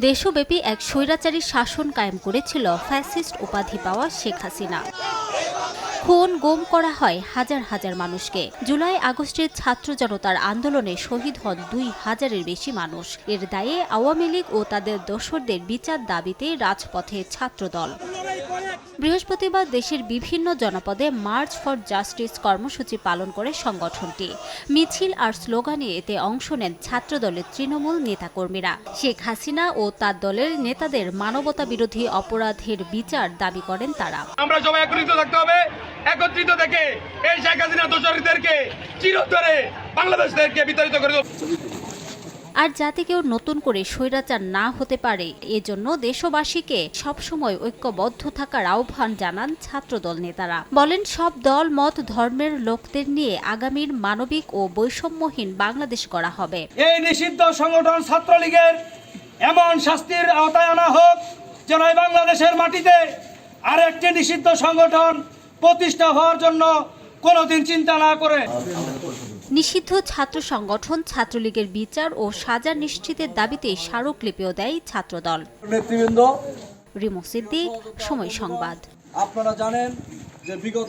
দেশব্যাপী এক স্বৈরাচারী শাসন কায়েম করেছিল ফ্যাসিস্ট উপাধি পাওয়া শেখ হাসিনা। খুন গুম করা হয় হাজার হাজার মানুষকে। জুলাই আগস্টের ছাত্র জনতার আন্দোলনে শহীদ হন ২,০০০-এর বেশি মানুষ। এর দায়ে আওয়ামী লীগ ও তাদের দোসরদের বিচার দাবিতে রাজপথে ছাত্রদল। বৃহস্পতিবার দেশের বিভিন্ন জনপদে মার্চ ফর জাস্টিস কর্মসূচি পালন করে সংগঠনটি। মিছিল আর স্লোগানে এতে অংশ নেন ছাত্রদলের তৃণমূল নেতাকর্মীরা। শেখ হাসিনা ও তার দলের নেতাদের মানবতা বিরোধী অপরাধের বিচার দাবি করেন তারা। আমরা সবাই একত্রিত থাকতে হবে। একত্রিত থেকে এই শেখ হাসিনা দোসরদেরকে চিরতরে বাংলাদেশকে বিতাড়িত করে দেব। আর যাতে কেউ নতুন করে স্বৈরাচার না হতে পারে এজন্য দেশবাসীকে সবসময় ঐক্যবদ্ধ থাকার আহ্বান জানান ছাত্রদল নেতারা। বলেন, সব দল মত ধর্মের লোকদের নিয়ে আগামীর মানবিক ও বৈষম্যহীন বাংলাদেশ গড়া হবে। এই নিষিদ্ধ সংগঠন ছাত্রলীগের এমন শাস্তির আওতায় আনা হোক যেন বাংলাদেশের মাটিতে আরেকটি নিষিদ্ধ সংগঠন প্রতিষ্ঠা হওয়ার জন্য কোনোদিন চিন্তা না করে। নিষিদ্ধ ছাত্র সংগঠন ছাত্রলীগের বিচার ও সাজা নিশ্চিতের দাবিতে স্মারকলিপিও দেয় ছাত্রদল। নেতৃবৃন্দ, রিমু সিদ্দিক, সময় সংবাদ। আপনারা জানেন যে বিগত